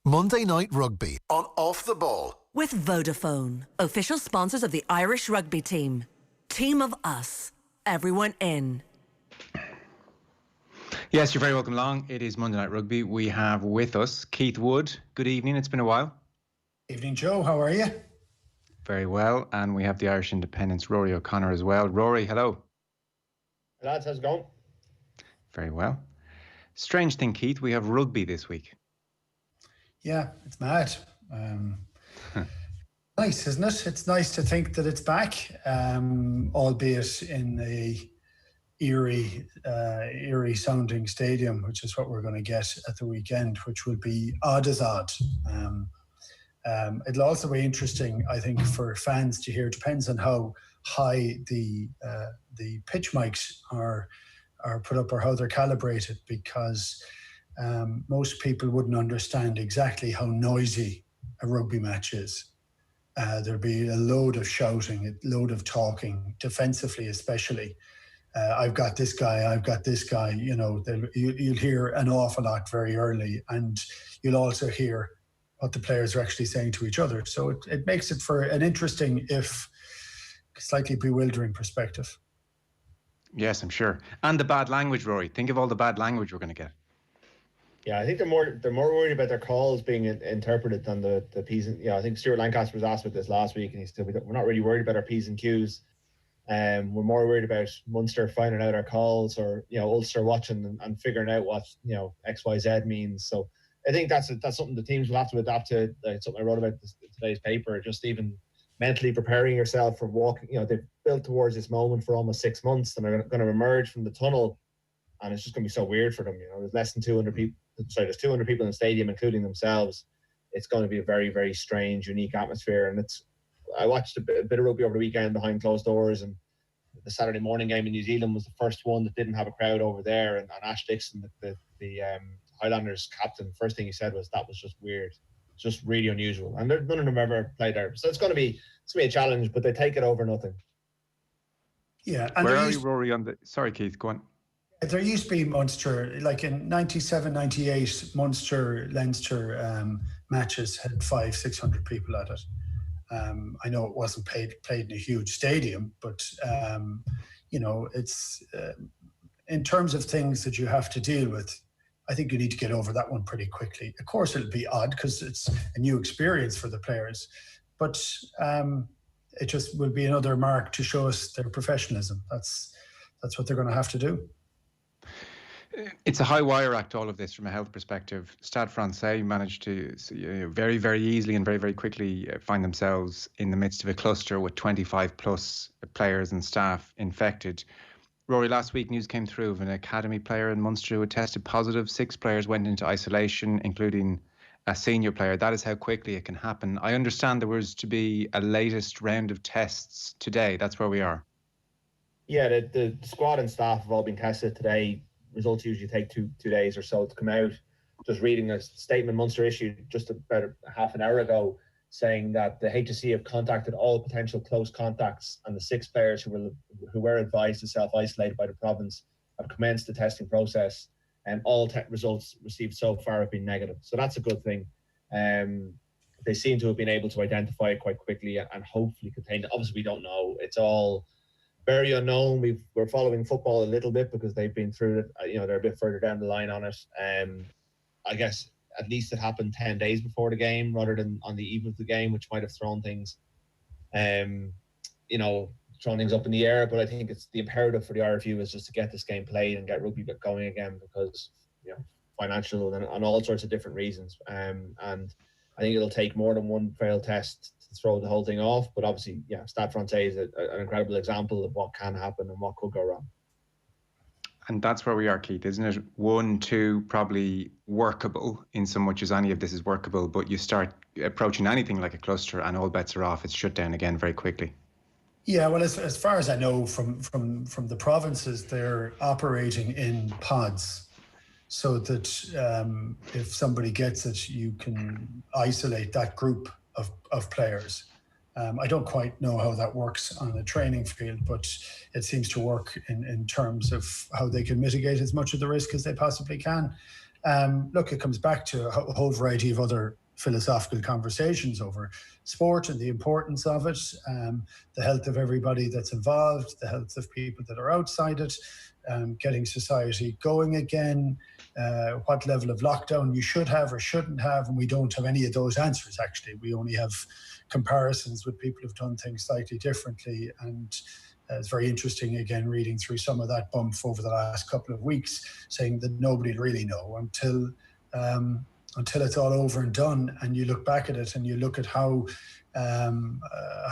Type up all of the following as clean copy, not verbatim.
Monday Night Rugby on Off the Ball. With Vodafone, official sponsors of the Irish rugby team. Team of us. Everyone in. Yes, you're very welcome along. It is Monday Night Rugby. We have with us Keith Wood. Good evening. It's been a while. Evening, Joe. How are you? Very well. And we have the Irish Independent's Ruaidhri O'Connor as well. Rory, hello. Hey lads, how's it going? Very well. Strange thing, Keith, we have rugby this week. Yeah, it's mad. Nice, isn't it? It's nice to think that it's back, albeit in a eerie sounding stadium, which is what we're going to get at the weekend, which will be odd as odd. It'll also be interesting, I think, for fans to hear. Depends on how high the pitch mics are put up or how they're calibrated, because most people wouldn't understand exactly how noisy a rugby match is. There'll be a load of shouting, a load of talking, defensively especially. I've got this guy, you know, you'll hear an awful lot very early, and you'll also hear what the players are actually saying to each other. So it makes it for an interesting, if slightly bewildering perspective. Yes, I'm sure. And the bad language, Rory. Think of all the bad language we're going to get. Yeah, I think they're more worried about their calls being interpreted than the P's and, I think Stuart Lancaster was asked about this last week, and he said we're not really worried about our P's and Q's. We're more worried about Munster finding out our calls, or Ulster watching and figuring out what XYZ means. So I think that's something the teams will have to adapt to. Something I wrote about in today's paper. Just even mentally preparing yourself for walking. They've built towards this moment for almost 6 months, and they're going to emerge from the tunnel, and it's just going to be so weird for them. There's less than 200 people. Sorry, there's 200 people in the stadium, including themselves. It's going to be a very, very strange, unique atmosphere. And I watched a bit of rugby over the weekend behind closed doors, and the Saturday morning game in New Zealand was the first one that didn't have a crowd over there. And Ash Dixon, the Highlanders captain, first thing he said was that was just weird, just really unusual. And none of them ever played there, so it's going to be a challenge. But they take it over nothing. Yeah. And where are you, Rory? Sorry, Keith, go on. There used to be Munster, like in 97, 98, Munster, Leinster matches had 500-600 people at it. I know it wasn't played in a huge stadium, but it's in terms of things that you have to deal with, I think you need to get over that one pretty quickly. Of course, it'll be odd because it's a new experience for the players, but it just will be another mark to show us their professionalism. That's what they're going to have to do. It's a high wire act, all of this, from a health perspective. Stade Francais managed to very, very easily and very, very quickly find themselves in the midst of a cluster with 25 plus players and staff infected. Rory, last week news came through of an academy player in Munster who had tested positive. 6 players went into isolation, including a senior player. That is how quickly it can happen. I understand there was to be a latest round of tests today. That's where we are. Yeah, the squad and staff have all been tested today. Results usually take two days or so to come out. Just reading a statement Munster issued just about half an hour ago, saying that the HSE have contacted all potential close contacts, and the 6 players who were advised to self-isolate by the province have commenced the testing process, and all results received so far have been negative. So that's a good thing. They seem to have been able to identify it quite quickly and hopefully contain it. Obviously, we don't know. It's all very unknown. We're following football a little bit because they've been through it. They're a bit further down the line on it. I guess at least it happened 10 days before the game rather than on the eve of the game, which might have thrown things, thrown things up in the air. But I think it's the imperative for the RFU is just to get this game played and get rugby going again, because financial and all sorts of different reasons. And I think it'll take more than one failed test to throw the whole thing off. But obviously, Stade Francais is an incredible example of what can happen and what could go wrong. And that's where we are, Keith, isn't it? 1, 2, probably workable in so much as any of this is workable, but you start approaching anything like a cluster and all bets are off. It's shut down again very quickly. Yeah, well, as far as I know from the provinces, they're operating in pods, so that if somebody gets it, you can isolate that group of players. I don't quite know how that works on a training field, but it seems to work in terms of how they can mitigate as much of the risk as they possibly can. Look, it comes back to a whole variety of other philosophical conversations over sport and the importance of it, the health of everybody that's involved, the health of people that are outside it, getting society going again, what level of lockdown you should have or shouldn't have, and we don't have any of those answers, actually. We only have comparisons with people who've done things slightly differently, and it's very interesting, again, reading through some of that bump over the last couple of weeks, saying that nobody really know until it's all over and done, and you look back at it and you look at how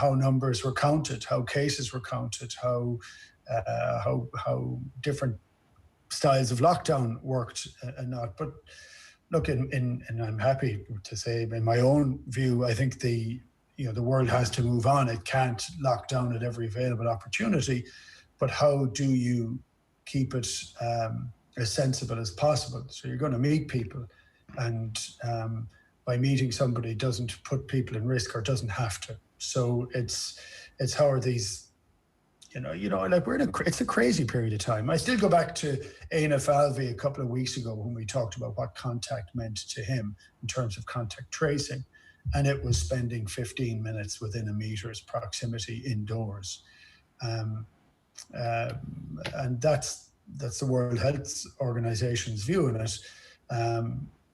numbers were counted, how cases were counted, how different styles of lockdown worked and not. But look, and I'm happy to say, in my own view, I think the world has to move on. It can't lock down at every available opportunity, but how do you keep it as sensible as possible? So you're going to meet people, and by meeting somebody doesn't put people in risk, or doesn't have to. So it's how are these, like it's a crazy period of time. I still go back to Éanna Falvey a couple of weeks ago when we talked about what contact meant to him in terms of contact tracing. And it was spending 15 minutes within a meter's proximity indoors. And that's the World Health Organization's view on it.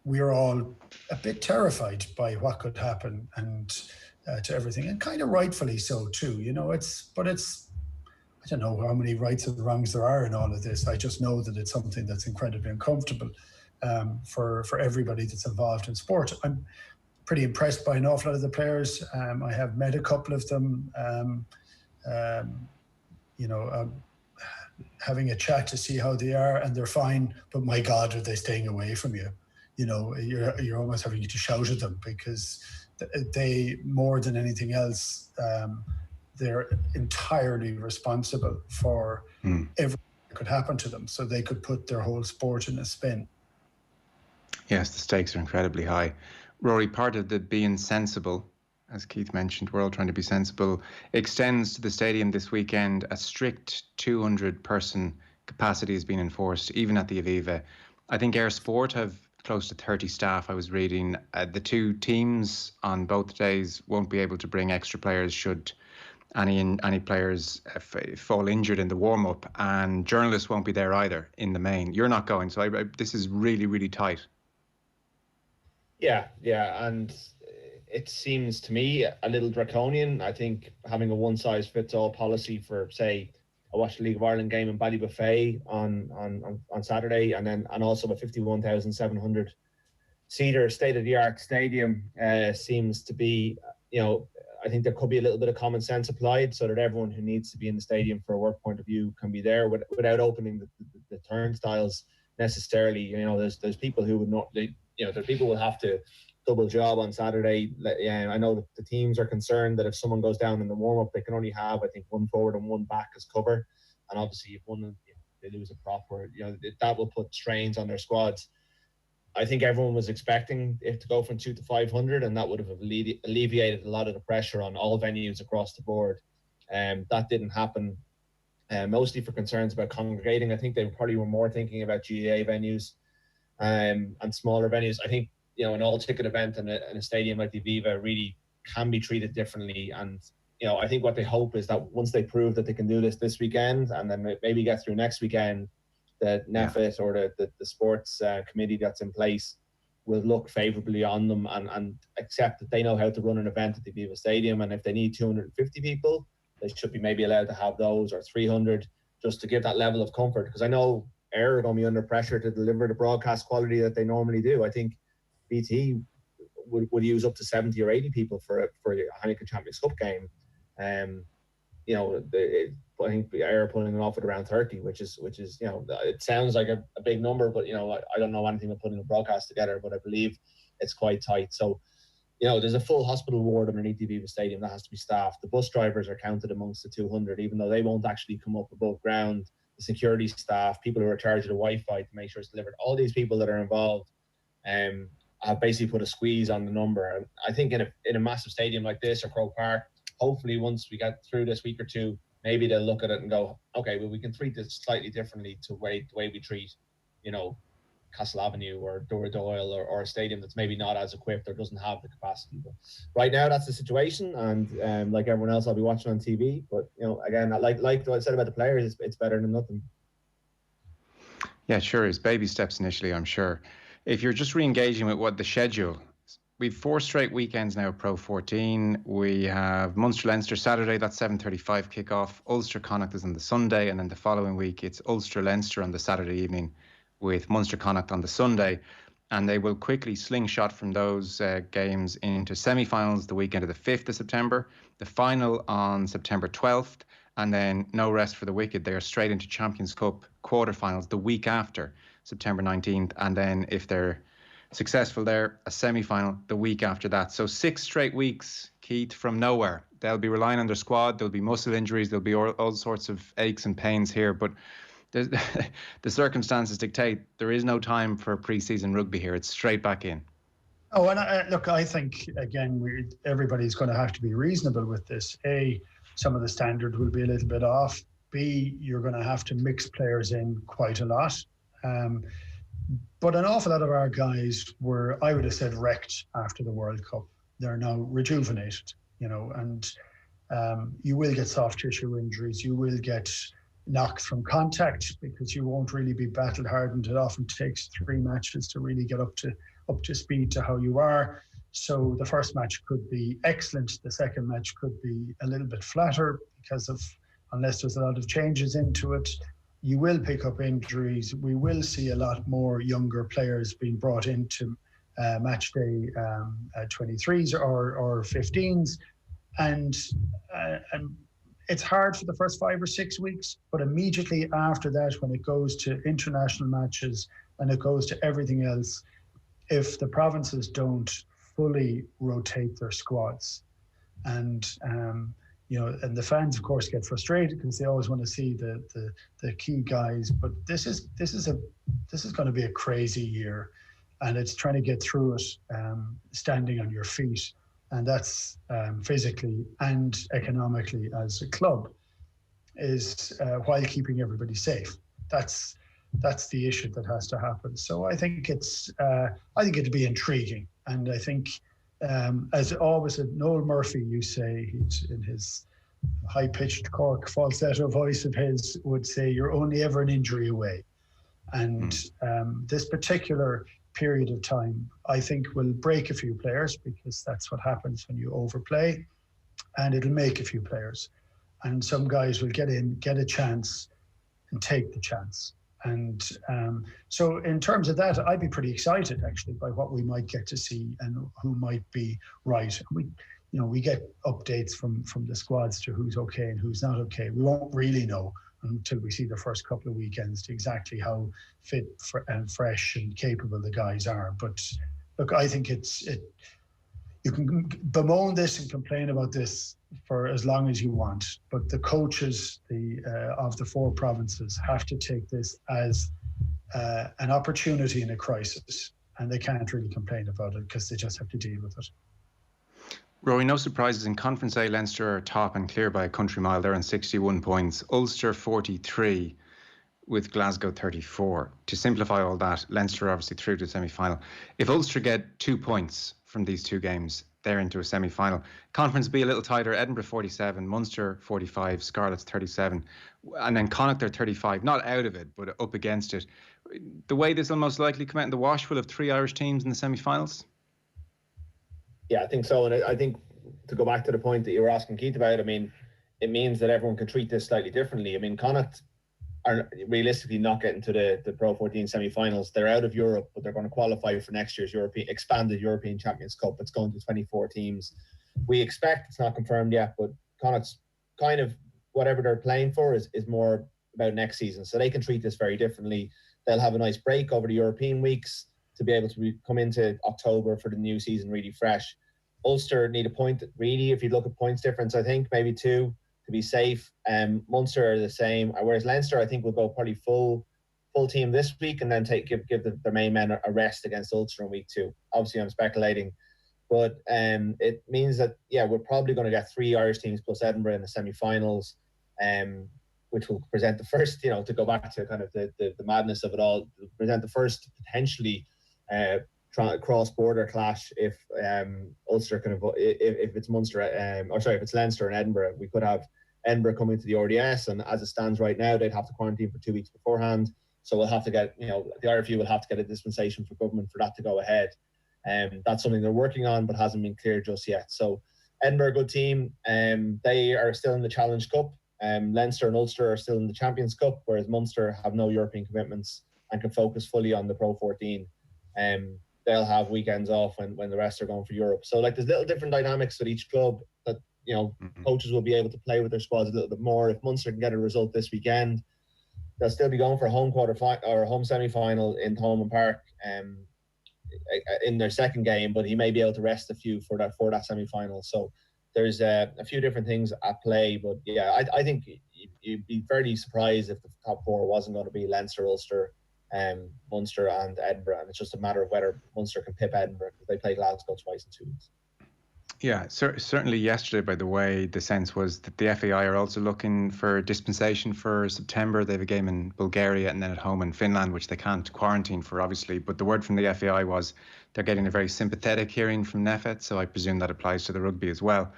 We're all a bit terrified by what could happen, and to everything, and kind of rightfully so too. I don't know how many rights and wrongs there are in all of this. I just know that it's something that's incredibly uncomfortable for everybody that's involved in sport. I'm pretty impressed by an awful lot of the players. I have met a couple of them, having a chat to see how they are, and they're fine, but my God, are they staying away from you? You're almost having to shout at them, because they, more than anything else, they're entirely responsible for everything that could happen to them. So they could put their whole sport in a spin. Yes, the stakes are incredibly high. Rory, part of the being sensible, as Keith mentioned, we're all trying to be sensible, extends to the stadium this weekend. A strict 200-person capacity has been enforced, even at the Aviva. I think Air Sport have close to 30 staff, I was reading. The two teams on both days won't be able to bring extra players should any players fall injured in the warm-up, and journalists won't be there either in the main. You're not going, so this is really, really tight. Yeah, and it seems to me a little draconian. I think having a one-size-fits-all policy for, say, I watched the League of Ireland game in Ballybuffet on Saturday, and also a 51,700 seater state-of-the-art stadium seems to be, I think there could be a little bit of common sense applied so that everyone who needs to be in the stadium for a work point of view can be there without opening the turnstiles necessarily. There's people who would not, there people will have to double job on Saturday. I know that the teams are concerned that if someone goes down in the warm up, they can only have, I think, one forward and one back as cover. And obviously, if one, they lose a prop, or that will put strains on their squads. I think everyone was expecting it to go from 2 to 500, and that would have alleviated a lot of the pressure on all venues across the board. That didn't happen, mostly for concerns about congregating. I think they probably were more thinking about GAA venues and smaller venues. I think an all-ticket event in a stadium like the Aviva really can be treated differently. And I think what they hope is that once they prove that they can do this weekend, and then maybe get through next weekend, the NEFIT or the sports committee that's in place will look favourably on them and accept that they know how to run an event at the Aviva Stadium. And if they need 250 people, they should be maybe allowed to have those, or 300, just to give that level of comfort. Because I know Air are going to be under pressure to deliver the broadcast quality that they normally do. I think BT would use up to 70 or 80 people for a Heineken Champions Cup game. I think Air are pulling it off at around 30, which is it sounds like a big number, but I don't know anything about putting a broadcast together, but I believe it's quite tight. So there's a full hospital ward underneath the Aviva Stadium that has to be staffed. The bus drivers are counted amongst the 200, even though they won't actually come up above ground. The security staff, people who are in charge of the Wi-Fi to make sure it's delivered, all these people that are involved have basically put a squeeze on the number. And I think in a massive stadium like this, or Croke Park, hopefully once we get through this week or two, maybe they'll look at it and go, okay, well, we can treat this slightly differently to the way we treat, Castle Avenue or Doyle or a stadium that's maybe not as equipped or doesn't have the capacity. But right now, that's the situation, and like everyone else, I'll be watching on TV. But again, like what I said about the players, it's better than nothing. Yeah, sure is. Baby steps initially, I'm sure. If you're just re-engaging with what the schedule, we've 4 straight weekends now, Pro 14. We have Munster-Leinster Saturday, that's 7:35 kickoff. Ulster-Connacht is on the Sunday, and then the following week, it's Ulster-Leinster on the Saturday evening with Munster-Connacht on the Sunday. And they will quickly slingshot from those games into semi-finals the weekend of the 5th of September, the final on September 12th, and then no rest for the wicked. They are straight into Champions Cup quarterfinals the week after, September 19th. And then if they're successful there, a semi-final the week after that. So 6 straight weeks, Keith, from nowhere. They'll be relying on their squad. There'll be muscle injuries. There'll be all sorts of aches and pains here. But the circumstances dictate there is no time for pre-season rugby here. It's straight back in. Oh, and look, I think, again, everybody's going to have to be reasonable with this. A, some of the standard will be a little bit off. B, you're going to have to mix players in quite a lot. But an awful lot of our guys were, I would have said, wrecked after the World Cup. They're now rejuvenated, and you will get soft tissue injuries. You will get knocked from contact because you won't really be battle hardened. It often takes 3 matches to really get up to speed to how you are. So the first match could be excellent. The second match could be a little bit flatter unless there's a lot of changes into it. You will pick up injuries. We will see a lot more younger players being brought into match day 23s or 15s. And it's hard for the first 5 or 6 weeks, but immediately after that, when it goes to international matches and it goes to everything else, if the provinces don't fully rotate their squads, and the fans, of course, get frustrated because they always want to see the key guys. But this is going to be a crazy year, and it's trying to get through it standing on your feet. And that's physically and economically as a club is while keeping everybody safe. That's the issue that has to happen. So I think it'll be intriguing, and I think as always, Noel Murphy, you say, he's in his high-pitched Cork falsetto voice of his, would say you're only ever an injury away, and this particular period of time, I think, will break a few players because that's what happens when you overplay, and it'll make a few players, and some guys will get a chance and take the chance. And so in terms of that, I'd be pretty excited actually by what we might get to see and who might be right. We get updates from the squads to who's okay and who's not okay. We won't really know until we see the first couple of weekends to exactly how fit and fresh and capable the guys are. But look, I think you can bemoan this and complain about this for as long as you want, but the coaches of the 4 provinces have to take this as an opportunity in a crisis, and they can't really complain about it because they just have to deal with it. Rory, no surprises. In Conference A, Leinster are top and clear by a country mile. They're on 61 points. Ulster 43 with Glasgow 34. To simplify all that, Leinster are obviously through to the semi-final. If Ulster get 2 points from these 2 games, they're into a semi-final. Conference B a little tighter. Edinburgh 47, Munster 45, Scarlets 37, and then Connacht are 35. Not out of it, but up against it. The way this will most likely come out in the wash, will have 3 Irish teams in the semi-finals? Yeah, I think so. And I think to go back to the point that you were asking Keith about, I mean, it means that everyone can treat this slightly differently. I mean, Connacht are realistically not getting to the Pro 14 semi-finals. They're out of Europe, but they're going to qualify for next year's expanded European Champions Cup. It's going to 24 teams. We expect, it's not confirmed yet, but Connacht's kind of whatever they're playing for is more about next season. So they can treat this very differently. They'll have a nice break over the European weeks to be able to come into October for the new season really fresh. Ulster need a point, really, if you look at points difference, I think maybe 2 to be safe. Munster are the same, whereas Leinster, I think, will go probably full team this week and then give their main men a rest against Ulster in week 2. Obviously, I'm speculating. But it means that, we're probably going to get 3 Irish teams plus Edinburgh in the semi-finals, which will present the first, to go back to kind of the madness of it all, present the first potentially cross-border clash if Ulster if it's Munster, if it's Leinster and Edinburgh. We could have Edinburgh coming to the RDS, and as it stands right now, they'd have to quarantine for 2 weeks beforehand. So we'll have to get, the RFU will have to get a dispensation for government for that to go ahead. That's something they're working on, but hasn't been cleared just yet. So Edinburgh, good team. They are still in the Challenge Cup. Leinster and Ulster are still in the Champions Cup, whereas Munster have no European commitments and can focus fully on the Pro 14. They'll have weekends off when the rest are going for Europe. So there's little different dynamics with each club that coaches will be able to play with their squads a little bit more. If Munster can get a result this weekend, they'll still be going for a home home semi-final in Thomond Park in their second game, but he may be able to rest a few for that semi-final. So there's a few different things at play, but I think you'd be fairly surprised if the top 4 wasn't going to be Leinster, Ulster, Munster and Edinburgh, and it's just a matter of whether Munster can pip Edinburgh because they play Glasgow twice in 2 weeks. Yeah, certainly yesterday, by the way, the sense was that the FAI are also looking for dispensation for September. They have a game in Bulgaria and then at home in Finland, which they can't quarantine for, obviously. But the word from the FAI was they're getting a very sympathetic hearing from NEFET, so I presume that applies to the rugby as well.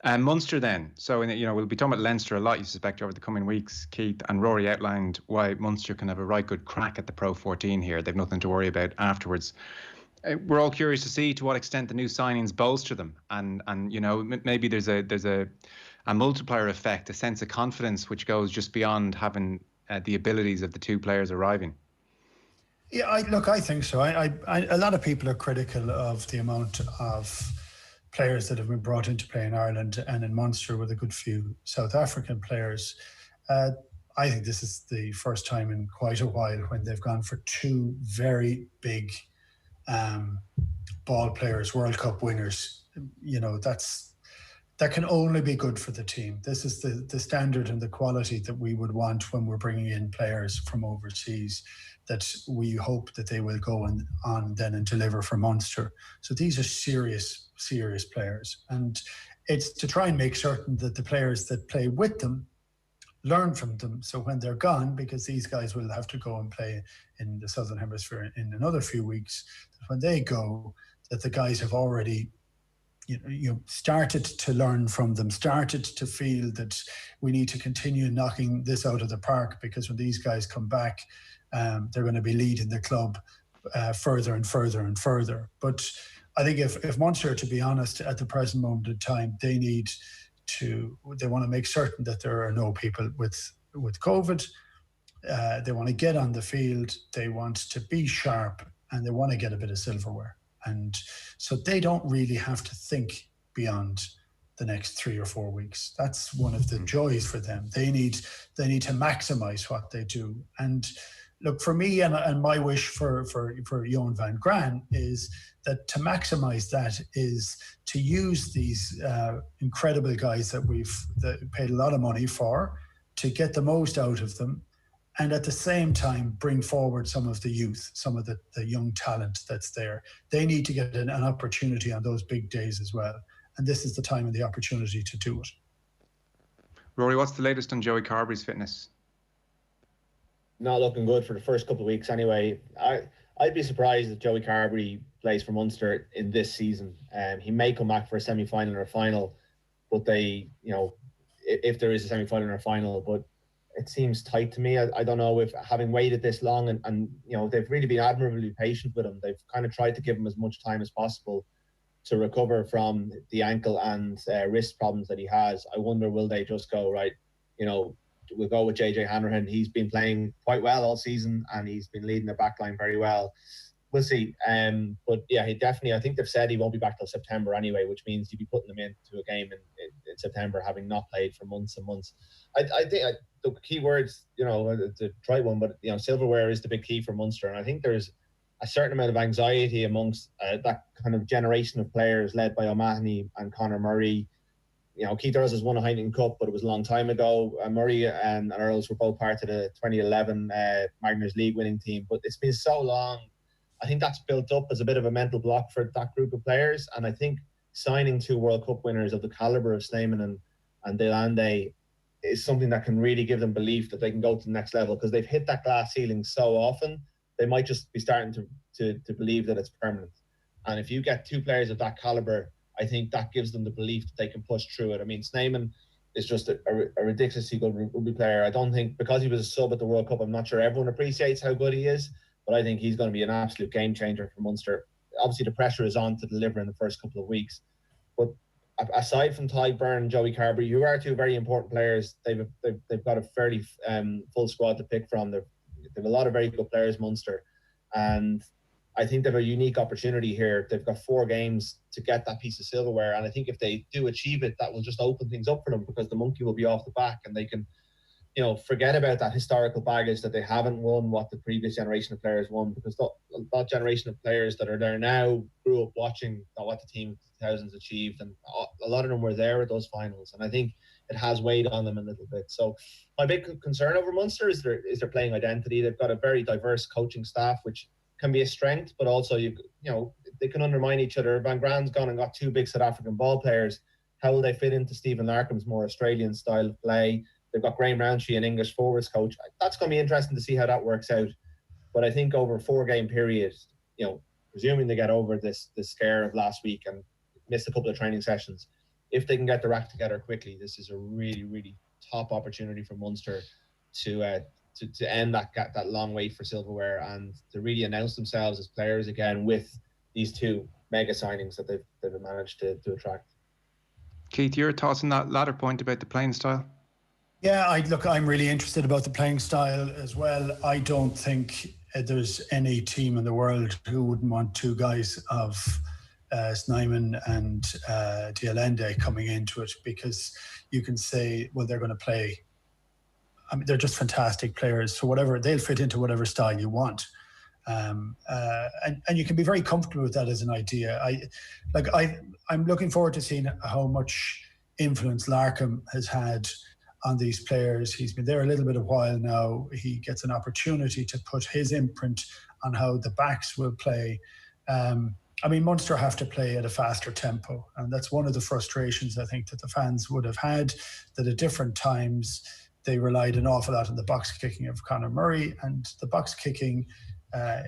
Munster then. So, we'll be talking about Leinster a lot, you suspect, over the coming weeks, Keith. And Rory outlined why Munster can have a right good crack at the Pro 14 here. They've nothing to worry about afterwards. We're all curious to see to what extent the new signings bolster them, and maybe there's a multiplier effect, a sense of confidence which goes just beyond having the abilities of the 2 players arriving. Yeah, I think so. A lot of people are critical of the amount of players that have been brought into play in Ireland and in Munster with a good few South African players. I think this is the first time in quite a while when they've gone for 2 very big ball players, World Cup winners. That can only be good for the team. This is the standard and the quality that we would want when we're bringing in players from overseas, that we hope that they will go on then and deliver for Munster. So these are serious players, and it's to try and make certain that the players that play with them learn from them, so when they're gone, because these guys will have to go and play in the Southern Hemisphere in another few weeks, that when they go, that the guys have already started to learn from them, started to feel that we need to continue knocking this out of the park, because when these guys come back, they're going to be leading the club further and further and further. But I think if Munster, to be honest, at the present moment in time, they want to make certain that there are no people with COVID. They want to get on the field, they want to be sharp, and they want to get a bit of silverware. And so they don't really have to think beyond the next 3 or 4 weeks. That's one of the joys for them. They need to maximize what they do. And look, for me and my wish for Johan van Graan is that to maximize that is to use these incredible guys that we've paid a lot of money for, to get the most out of them, and at the same time bring forward some of the youth, some of the young talent that's there. They need to get an opportunity on those big days as well. And this is the time and the opportunity to do it. Rory, what's the latest on Joey Carberry's fitness? Not looking good for the first couple of weeks anyway. I'd be surprised if Joey Carberry plays for Munster in this season. He may come back for a semi-final or a final, but if there is a semi-final or a final, but it seems tight to me. I don't know if, having waited this long and they've really been admirably patient with him. They've kind of tried to give him as much time as possible to recover from the ankle and wrist problems that he has. I wonder, will they just go, right, we'll go with JJ Hanrahan. He's been playing quite well all season and he's been leading the back line very well. We'll see. But yeah, he definitely, I think they've said he won't be back till September anyway, which means you'd be putting them into a game in September, having not played for months and months. I think the key words, the right one, but silverware is the big key for Munster. And I think there's a certain amount of anxiety amongst that kind of generation of players led by O'Mahony and Conor Murray. Keith Earls has won a Heineken Cup, but it was a long time ago. Murray and Earls were both part of the 2011 Mariners League winning team, but it's been so long. I think that's built up as a bit of a mental block for that group of players. And I think signing 2 World Cup winners of the calibre of Snyman and De Allende is something that can really give them belief that they can go to the next level, because they've hit that glass ceiling so often. They might just be starting to believe that it's permanent. And if you get 2 players of that calibre, I think that gives them the belief that they can push through it. I mean, Snyman is just a ridiculously good rugby player. I don't think, because he was a sub at the World Cup, I'm not sure everyone appreciates how good he is, but I think he's going to be an absolute game changer for Munster. Obviously, the pressure is on to deliver in the first couple of weeks. But aside from Ty Byrne and Joey Carberry, who are 2 very important players, they've got a fairly full squad to pick from. They've a lot of very good players, Munster. And I think they have a unique opportunity here. They've got 4 games to get that piece of silverware. And I think if they do achieve it, that will just open things up for them, because the monkey will be off the back and they can, forget about that historical baggage that they haven't won what the previous generation of players won, because that generation of players that are there now grew up watching what the team of the 2000s achieved, and a lot of them were there at those finals, and I think it has weighed on them a little bit. So my big concern over Munster is their playing identity. They've got a very diverse coaching staff, which can be a strength, but also they can undermine each other. Van Graan's gone and got 2 big South African ball players. How will they fit into Stephen Larkham's more Australian style of play? They've got Graham Roundtree, an English forwards coach. That's going to be interesting to see how that works out. But I think over a 4-game period, presuming they get over this scare of last week and missed a couple of training sessions, if they can get their act together quickly, this is a really, really top opportunity for Munster to end that long wait for silverware and to really announce themselves as players again with these 2 mega signings that they've managed to attract. Keith, your thoughts on that latter point about the playing style? Yeah, I'm really interested about the playing style as well. I don't think there's any team in the world who wouldn't want 2 guys of Snyman and De Allende coming into it, because you can say, well, they're going to play. I mean, they're just fantastic players. So they'll fit into whatever style you want. And you can be very comfortable with that as an idea. I'm looking forward to seeing how much influence Larkham has had on these players. He's been there a little bit of a while now. He gets an opportunity to put his imprint on how the backs will play. Munster have to play at a faster tempo, and that's one of the frustrations I think that the fans would have had, that at different times they relied an awful lot on the box kicking of Conor Murray, and the box kicking,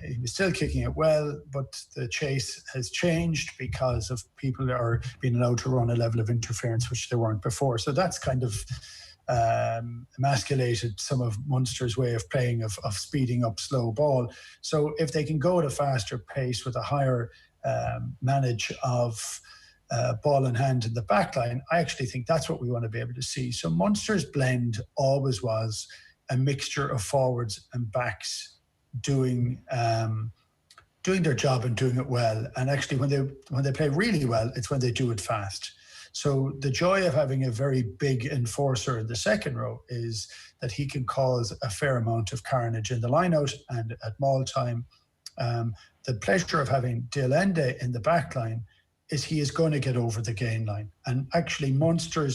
he was still kicking it well, but the chase has changed because of people are being allowed to run a level of interference which they weren't before. So that's kind of emasculated some of Munster's way of playing, of speeding up slow ball. So if they can go at a faster pace with a higher manage of ball in hand in the back line, I actually think that's what we want to be able to see. So Munster's blend always was a mixture of forwards and backs doing their job and doing it well. And actually when they play really well, it's when they do it fast. So the joy of having a very big enforcer in the second row is that he can cause a fair amount of carnage in the lineout and at maul time. The pleasure of having De Allende in the back line is he is going to get over the gain line. And actually Munster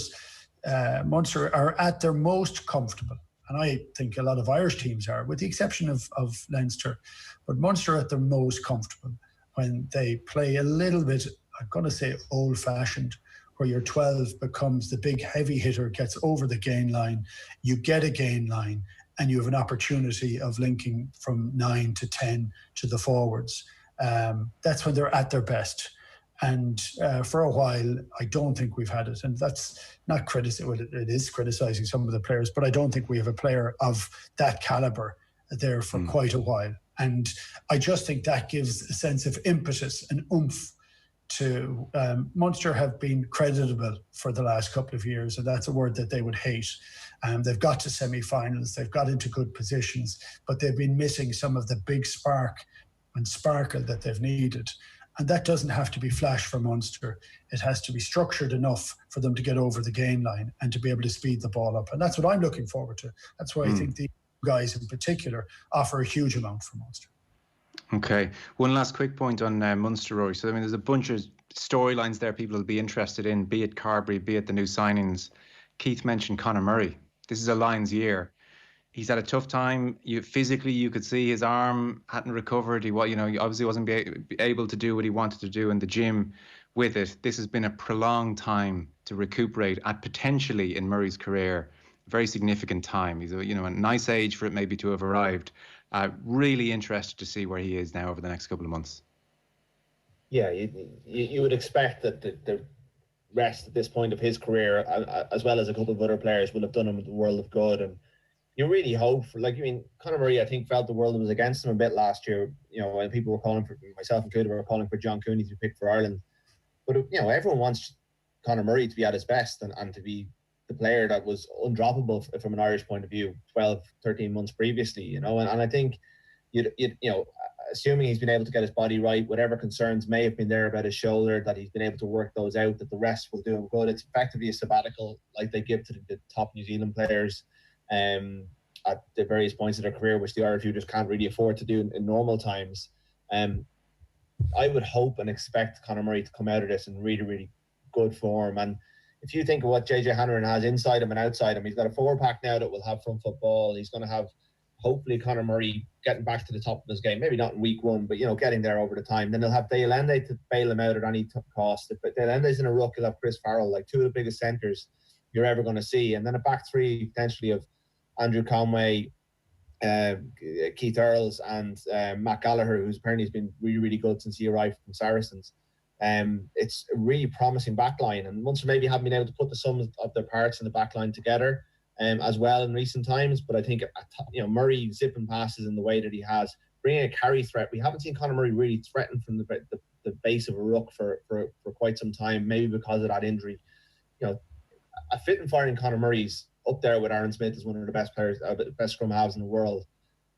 are at their most comfortable. And I think a lot of Irish teams are, with the exception of Leinster. But Munster are at their most comfortable when they play a little bit, I'm going to say old-fashioned, where your 12 becomes the big heavy hitter, gets over the gain line, you get a gain line, and you have an opportunity of linking from 9 to 10 to the forwards. That's when they're at their best. And for a while, I don't think we've had it. And that's not it is criticising some of the players, but I don't think we have a player of that calibre there for quite a while. And I just think that gives a sense of impetus and oomph to Munster have been creditable for the last couple of years, and that's a word that they would hate. They've got to semi-finals, they've got into good positions, but they've been missing some of the big spark and sparkle that they've needed. And that doesn't have to be flash for Munster. It has to be structured enough for them to get over the gain line and to be able to speed the ball up. And that's what I'm looking forward to. That's why I think the guys in particular offer a huge amount for Munster. Okay. One last quick point on Munster, Rory. So, there's a bunch of storylines there people will be interested in, be it Carberry, be it the new signings. Keith mentioned Conor Murray. This is a Lions year. He's had a tough time. Physically, you could see his arm hadn't recovered. He obviously wasn't able to do what he wanted to do in the gym with it. This has been a prolonged time to recuperate at potentially in Murray's career, a very significant time. He's a nice age for it maybe to have arrived. Really interested to see where he is now over the next couple of months. Yeah, you would expect that the rest at this point of his career, as well as a couple of other players, will have done him the world of good. And you really hope for, Conor Murray, I think, felt the world was against him a bit last year, when people were calling for, myself included, were calling for John Cooney to be picked for Ireland. But, everyone wants Conor Murray to be at his best and to be the player that was undroppable from an Irish point of view 12, 13 months previously, and I think, assuming he's been able to get his body right, whatever concerns may have been there about his shoulder, that he's been able to work those out, that the rest will do him good. It's effectively a sabbatical like they give to the top New Zealand players at the various points of their career, which the Irish just can't really afford to do in normal times. I would hope and expect Conor Murray to come out of this in really, really good form. And if you think of what JJ Hanrahan has inside him and outside him, he's got a 4-pack now that will have front football. He's going to have, hopefully, Conor Murray getting back to the top of his game. Maybe not in week 1, but, getting there over the time. Then he'll have Dale Ende to bail him out at any cost. If Dale Ende's in a ruck, he'll have Chris Farrell, like 2 of the biggest centres you're ever going to see. And then a back 3 potentially of Andrew Conway, Keith Earls and Matt Gallagher, who's apparently has been really, really good since he arrived from Saracens. It's a really promising backline, and Munster maybe haven't been able to put the sum of their parts in the backline together as well in recent times. But I think Murray zipping passes in the way that he has, bringing a carry threat. We haven't seen Conor Murray really threatened from the base of a ruck for quite some time, maybe because of that injury. A fit and firing Conor Murray's up there with Aaron Smith as one of the best players, best scrum halves in the world.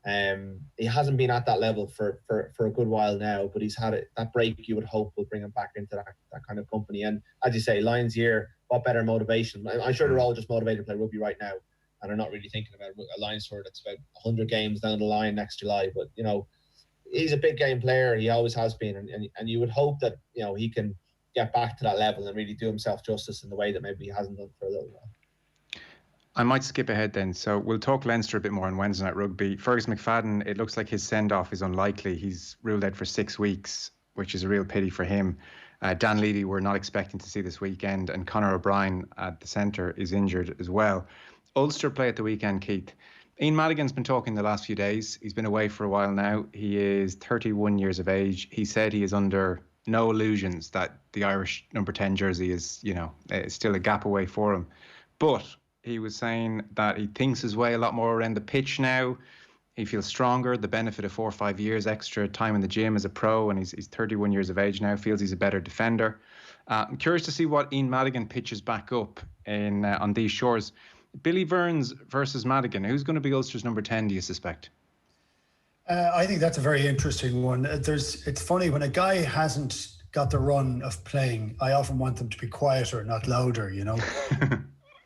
He hasn't been at that level for a good while now, but he's had it. That break, you would hope, will bring him back into that kind of company. And as you say, Lions here, what better motivation? I'm sure they're all just motivated to play rugby right now, and are not really thinking about a Lions tour that's about 100 games down the line next July. But he's a big game player. He always has been, and you would hope that he can get back to that level and really do himself justice in the way that maybe he hasn't done for a little while. I might skip ahead then. So we'll talk Leinster a bit more on Wednesday Night Rugby. Fergus McFadden, it looks like his send-off is unlikely. He's ruled out for 6 weeks, which is a real pity for him. Dan Levy we're not expecting to see this weekend, and Conor O'Brien at the centre is injured as well. Ulster play at the weekend, Keith. Ian Madigan's been talking the last few days. He's been away for a while now. He is 31 years of age. He said he is under no illusions that the Irish number 10 jersey is, still a gap away for him. But he was saying that he thinks his way a lot more around the pitch now. He feels stronger, the benefit of 4 or 5 years extra time in the gym as a pro, and he's 31 years of age now, feels he's a better defender. I'm curious to see what Ian Madigan pitches back up on these shores. Billy Burns versus Madigan. Who's going to be Ulster's number 10, do you suspect? I think that's a very interesting one. It's funny, when a guy hasn't got the run of playing, I often want them to be quieter, not louder,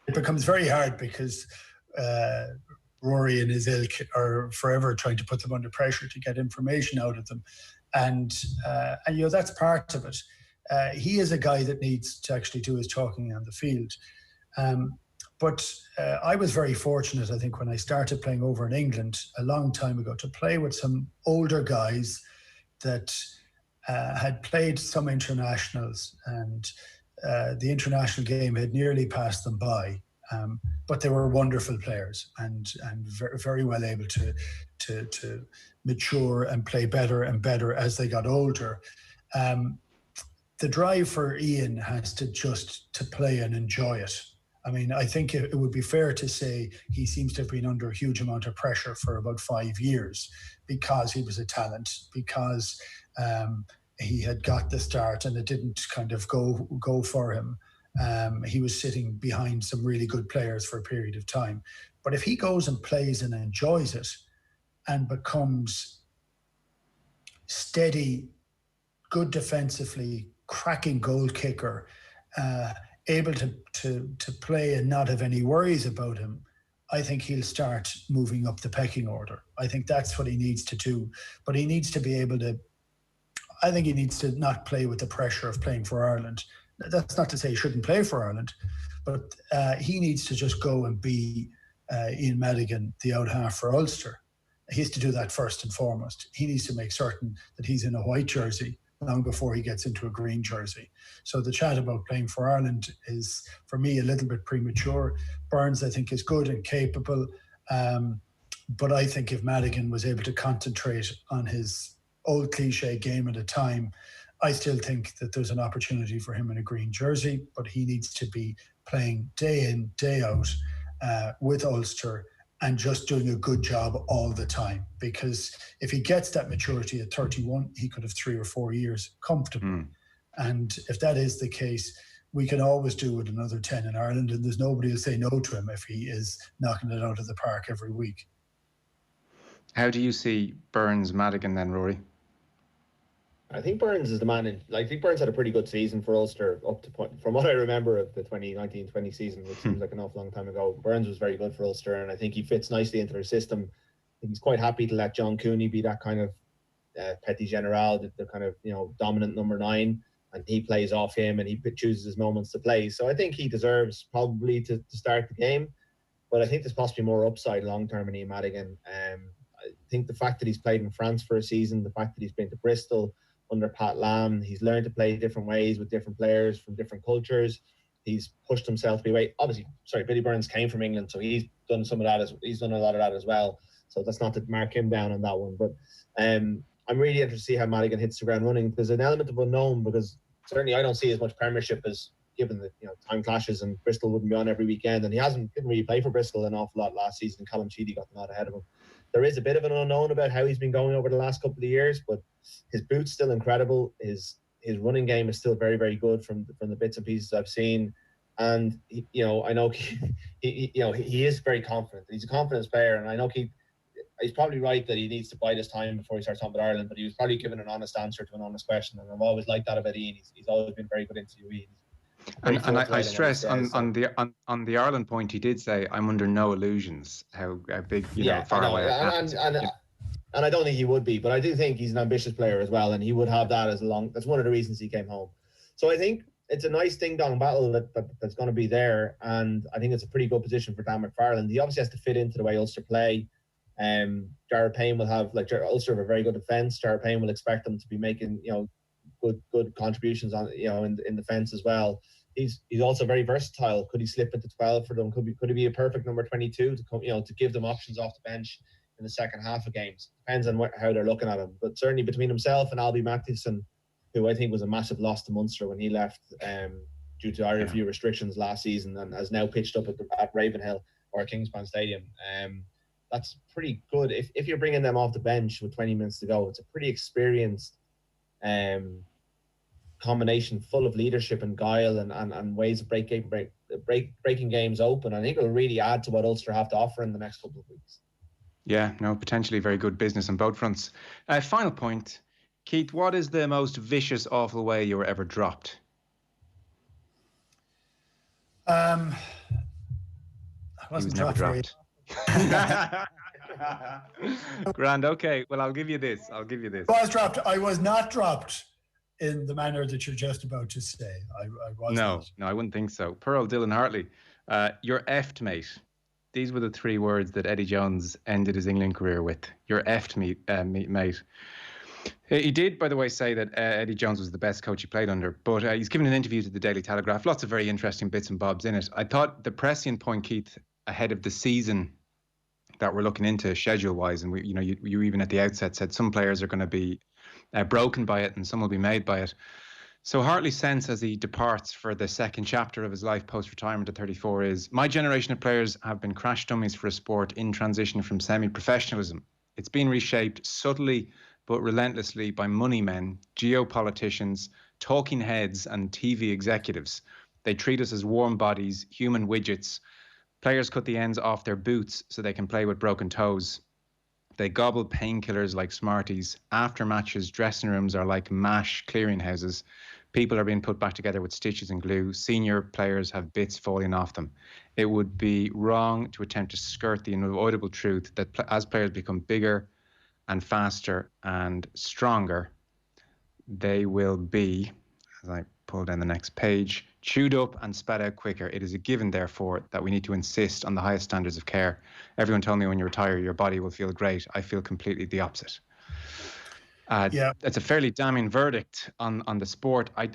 It becomes very hard because Rory and his ilk are forever trying to put them under pressure to get information out of them. And that's part of it. He is a guy that needs to actually do his talking on the field. But I was very fortunate, I think, when I started playing over in England a long time ago, to play with some older guys that had played some internationals, and the international game had nearly passed them by. But they were wonderful players and very, very well able to mature and play better and better as they got older. The drive for Ian has to just to play and enjoy it. I mean, I think it would be fair to say he seems to have been under a huge amount of pressure for about 5 years because he was a talent, because he had got the start and it didn't kind of go for him. He was sitting behind some really good players for a period of time. But if he goes and plays and enjoys it and becomes steady, good defensively, cracking goal kicker, able to play and not have any worries about him, I think he'll start moving up the pecking order. I think that's what he needs to do. But he needs to be able to, I think he needs to not play with the pressure of playing for Ireland. That's not to say he shouldn't play for Ireland, but he needs to just go and be Ian Madigan the out half for Ulster. He has to do that first and foremost. He needs to make certain that he's in a white jersey long before he gets into a green jersey. So the chat about playing for Ireland is, for me, a little bit premature. Burns, I think, is good and capable. But I think if Madigan was able to concentrate on his old cliche game at a time, I still think that there's an opportunity for him in a green jersey, but he needs to be playing day in, day out with Ulster and just doing a good job all the time. Because if he gets that maturity at 31, he could have 3 or 4 years comfortably. And if that is the case, we can always do with another 10 in Ireland, and there's nobody to say no to him if he is knocking it out of the park every week. How do you see Burns, Madigan then, Rory? I think Burns is the man. I think Burns had a pretty good season for Ulster up to point. From what I remember of the 2019-20 season, which seems like an awful long time ago, Burns was very good for Ulster, and I think he fits nicely into their system. I think he's quite happy to let John Cooney be that kind of petit general, the kind of dominant number 9, and he plays off him and he chooses his moments to play. So I think he deserves probably to start the game, but I think there's possibly more upside long term in Ian Madigan. I think the fact that he's played in France for a season, the fact that he's been to Bristol under Pat Lam, he's learned to play different ways with different players from different cultures. He's pushed himself to be away. Obviously, Billy Burns came from England, so he's done some of that. He's done a lot of that as well. So that's not to mark him down on that one. But I'm really interested to see how Madigan hits the ground running. There's an element of unknown because certainly I don't see as much Premiership as given that time clashes and Bristol wouldn't be on every weekend, and he didn't really play for Bristol an awful lot last season. Callum Sheedy got them out ahead of him. There is a bit of an unknown about how he's been going over the last couple of years, but his boot's still incredible. His running game is still very, very good from the bits and pieces I've seen. And I know he is very confident. He's a confidence player, and I know he's probably right that he needs to bide his time before he starts talking about Ireland. But he was probably given an honest answer to an honest question, and I've always liked that about Ian. He's always been very good interviewee. And I stress on the Ireland point, he did say, "I'm under no illusions." How big, far away. And I don't think he would be, but I do think he's an ambitious player as well, and he would have that that's one of the reasons he came home. So I think it's a nice ding-dong battle that's going to be there, and I think it's a pretty good position for Dan McFarland. He obviously has to fit into the way Ulster play. Jared Payne will have, Ulster have a very good defence. Jared Payne will expect them to be making, good contributions on, in defence as well. He's also very versatile. Could he slip into 12 for them? Could he be a perfect number 22 to give them options off the bench in the second half of games? Depends on how they're looking at him. But certainly between himself and Albie Mathieson, who I think was a massive loss to Munster when he left due to IRFU restrictions last season, and has now pitched up at Ravenhill or Kingspan Stadium. That's pretty good. If you're bringing them off the bench with 20 minutes to go, it's a pretty experienced combination full of leadership and guile and ways of breaking games open. I think it'll really add to what Ulster have to offer in the next couple of weeks. Yeah, no, potentially very good business on both fronts. Final point, Keith, what is the most vicious, awful way you were ever dropped? I wasn't dropped. Grand, okay. Well, I'll give you this. I was dropped. I was not dropped in the manner that you're just about to say. I wasn't. No, I wouldn't think so. Pearl Dillon Hartley, you're effed, mate. These were the 3 words that Eddie Jones ended his England career with. You're effed, mate. He did, by the way, say that Eddie Jones was the best coach he played under, but he's given an interview to the Daily Telegraph. Lots of very interesting bits and bobs in it. I thought the prescient point, Keith, ahead of the season that we're looking into schedule-wise, and you even at the outset said some players are going to be broken by it and some will be made by it. So Hartley's sense as he departs for the second chapter of his life post-retirement at 34 is, my generation of players have been crash dummies for a sport in transition from semi-professionalism. It's been reshaped subtly but relentlessly by money men, geopoliticians, talking heads and TV executives. They treat us as warm bodies, human widgets. Players cut the ends off their boots so they can play with broken toes. They gobble painkillers like Smarties. After matches, dressing rooms are like MASH clearinghouses. People are being put back together with stitches and glue. Senior players have bits falling off them. It would be wrong to attempt to skirt the unavoidable truth that as players become bigger and faster and stronger, they will be, as I pull down the next page, chewed up and spat out quicker. It is a given, therefore, that we need to insist on the highest standards of care. Everyone told me when you retire, your body will feel great. I feel completely the opposite. It's a fairly damning verdict on the sport. I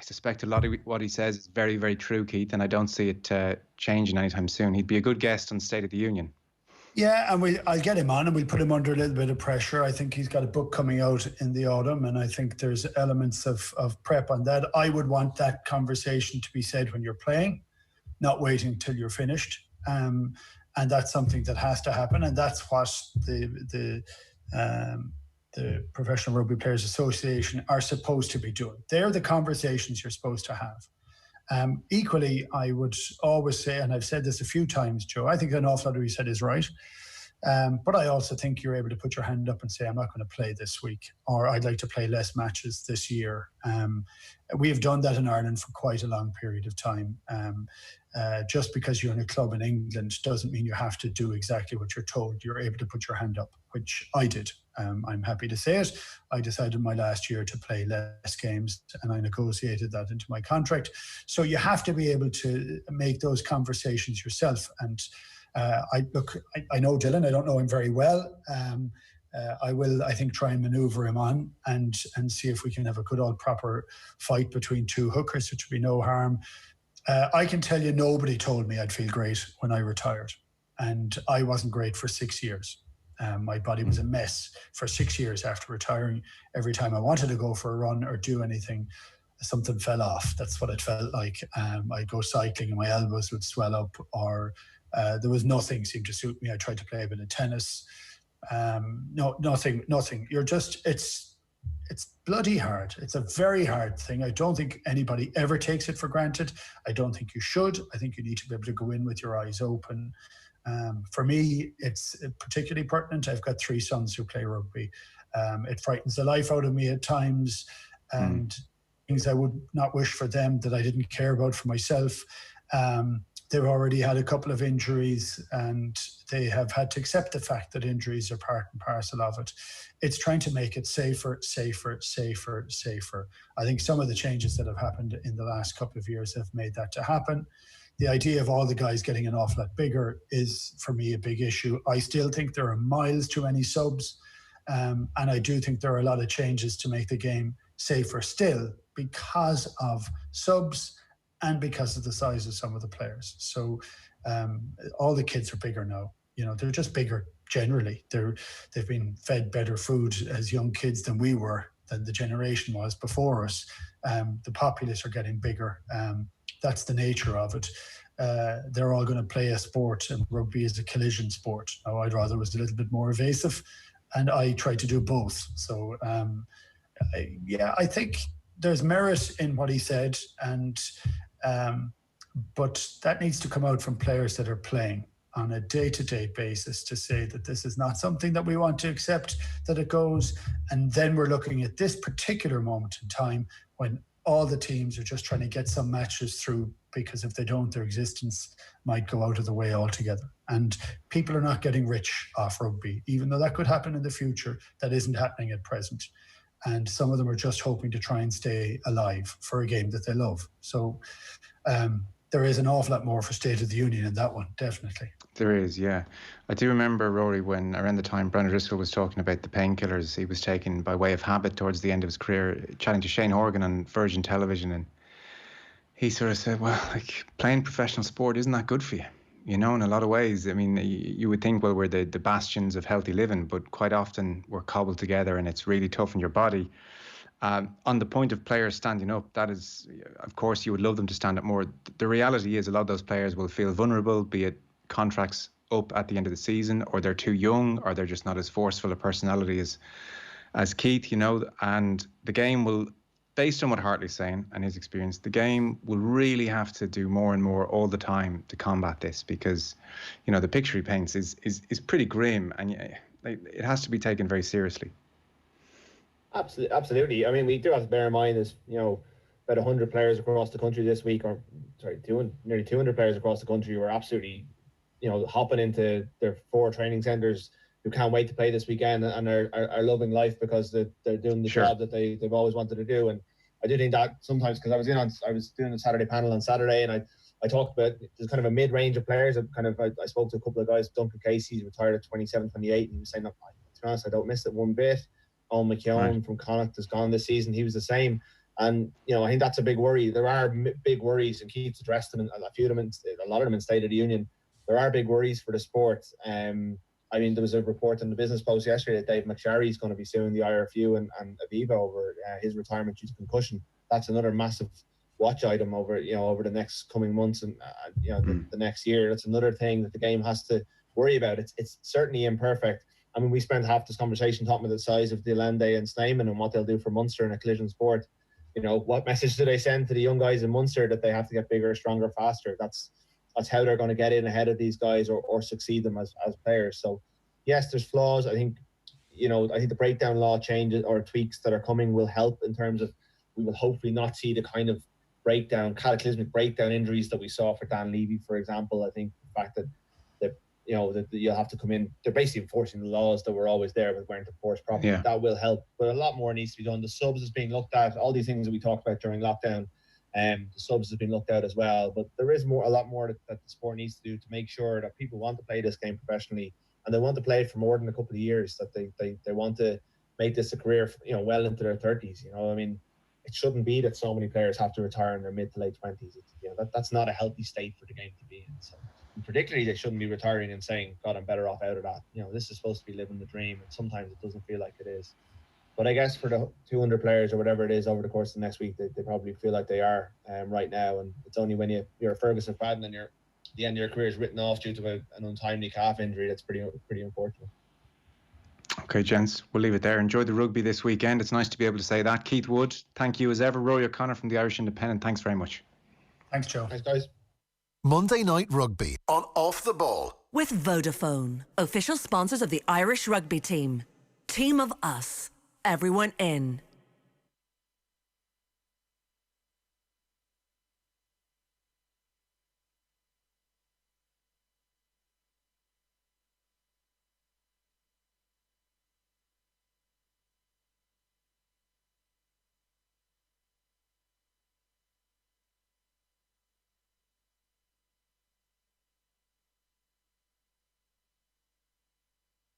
suspect a lot of what he says is very, very true, Keith, and I don't see it changing anytime soon. He'd be a good guest on State of the Union. Yeah, and I'll get him on and we'll put him under a little bit of pressure. I think he's got a book coming out in the autumn, and I think there's elements of prep on that. I would want that conversation to be said when you're playing, not waiting till you're finished. And that's something that has to happen, and that's what the Professional Rugby Players Association are supposed to be doing. They're the conversations you're supposed to have. Equally, I would always say, and I've said this a few times, Joe, I think an awful lot of what you said is right. But I also think you're able to put your hand up and say, I'm not going to play this week, or I'd like to play less matches this year. We have done that in Ireland for quite a long period of time. Just because you're in a club in England doesn't mean you have to do exactly what you're told. You're able to put your hand up, which I did. I'm happy to say it. I decided my last year to play less games, and I negotiated that into my contract. So you have to be able to make those conversations yourself. And I know Dylan. I don't know him very well. I will, I think, try and manoeuvre him on and see if we can have a good old proper fight between two hookers, which would be no harm. I can tell you nobody told me I'd feel great when I retired. And I wasn't great for 6 years. My body was a mess for 6 years after retiring. Every time I wanted to go for a run or do anything, something fell off. That's what it felt like. I'd go cycling and my elbows would swell up, or there was nothing seemed to suit me. I tried to play a bit of tennis. Nothing. You're just, it's bloody hard. It's a very hard thing. I don't think anybody ever takes it for granted. I don't think you should. I think you need to be able to go in with your eyes open. For me, it's particularly pertinent. I've got 3 sons who play rugby. It frightens the life out of me at times, and things I would not wish for them that I didn't care about for myself. They've already had a couple of injuries, and they have had to accept the fact that injuries are part and parcel of it. It's trying to make it safer. I think some of the changes that have happened in the last couple of years have made that to happen. The idea of all the guys getting an awful lot bigger is, for me, a big issue. I still think there are miles too many subs, and I do think there are a lot of changes to make the game safer still because of subs and because of the size of some of the players. So all the kids are bigger now. You know, they're just bigger generally. They've been fed better food as young kids than we were, than the generation was before us. The populace are getting bigger. That's the nature of it. They're all going to play a sport, and rugby is a collision sport. Now, I'd rather it was a little bit more evasive, and I try to do both. So, I think there's merit in what he said, and but that needs to come out from players that are playing on a day-to-day basis to say that this is not something that we want to accept, that it goes. And then we're looking at this particular moment in time when all the teams are just trying to get some matches through, because if they don't, their existence might go out of the way altogether. And people are not getting rich off rugby, even though that could happen in the future. That isn't happening at present. And some of them are just hoping to try and stay alive for a game that they love. So there is an awful lot more for State of the Union in that one, definitely. There is, yeah. I do remember, Rory, when around the time Brendan Driscoll was talking about the painkillers he was taking by way of habit towards the end of his career, chatting to Shane Horgan on Virgin Television, and he sort of said, well, like, playing professional sport isn't that good for you, you know, in a lot of ways. I mean, you would think, well, we're the bastions of healthy living, but quite often we're cobbled together and it's really tough on your body. On the point of players standing up, that is, of course, you would love them to stand up more. The reality is a lot of those players will feel vulnerable, be it contracts up at the end of the season, or they're too young, or they're just not as forceful a personality as Keith, you know. And the game will, based on what Hartley's saying and his experience, the game will really have to do more and more all the time to combat this, because, you know, the picture he paints is pretty grim, and it has to be taken very seriously. Absolutely. I mean, we do have to bear in mind is, you know, about 100 players across the country this week, or sorry, nearly 200 players across the country who are absolutely, you know, hopping into their 4 training centres, who can't wait to play this weekend and are loving life because they're doing the job that they've always wanted to do. And I do think that sometimes, because I was doing a Saturday panel on Saturday, and I talked about there's kind of a mid-range of players. I spoke to a couple of guys. Duncan Casey's retired at 27, 28, and he was saying, "Look, to be honest, I don't miss it one bit." Owen McKeown from Connacht is gone this season. He was the same. And, I think that's a big worry. There are big worries, and Keith's addressed them, a lot of them in State of the Union. There are big worries for the sport. There was a report in the Business Post yesterday that Dave McSharry is going to be suing the IRFU and Aviva over his retirement due to concussion. That's another massive watch item over the next coming months and the next year. That's another thing that the game has to worry about. It's certainly imperfect. I mean, we spent half this conversation talking about the size of the Lende and Snyman and what they'll do for Munster in a collision sport. What message do they send to the young guys in Munster that they have to get bigger, stronger, faster? That's how they're going to get in ahead of these guys or succeed them as players. So, yes, there's flaws. I think the breakdown law changes or tweaks that are coming will help in terms of we will hopefully not see the kind of cataclysmic breakdown injuries that we saw for Dan Levy, for example. I think the fact that you'll have to come in, they're basically enforcing the laws that were always there but weren't enforced properly. Yeah. That will help, but a lot more needs to be done. The subs is being looked at, all these things that we talked about during lockdown. The subs has been looked at as well, but there is a lot more that the sport needs to do to make sure that people want to play this game professionally and they want to play it for more than a couple of years, that they want to make this a career, well into their 30s. It shouldn't be that so many players have to retire in their mid to late 20s. That's not a healthy state for the game to be in. So, and particularly, they shouldn't be retiring and saying, "God, I'm better off out of that." This is supposed to be living the dream, and sometimes it doesn't feel like it is. But I guess for the 200 players or whatever it is over the course of the next week, they probably feel like they are right now. And it's only when you're a Ferguson fan and the end of your career is written off due to an untimely calf injury that's pretty unfortunate. Okay, gents, we'll leave it there. Enjoy the rugby this weekend. It's nice to be able to say that. Keith Wood, thank you as ever. Ruaidhri O'Connor from the Irish Independent, thanks very much. Thanks, Joe. Thanks, guys. Monday Night Rugby on Off the Ball. With Vodafone, official sponsors of the Irish rugby team. Team of us, everyone in.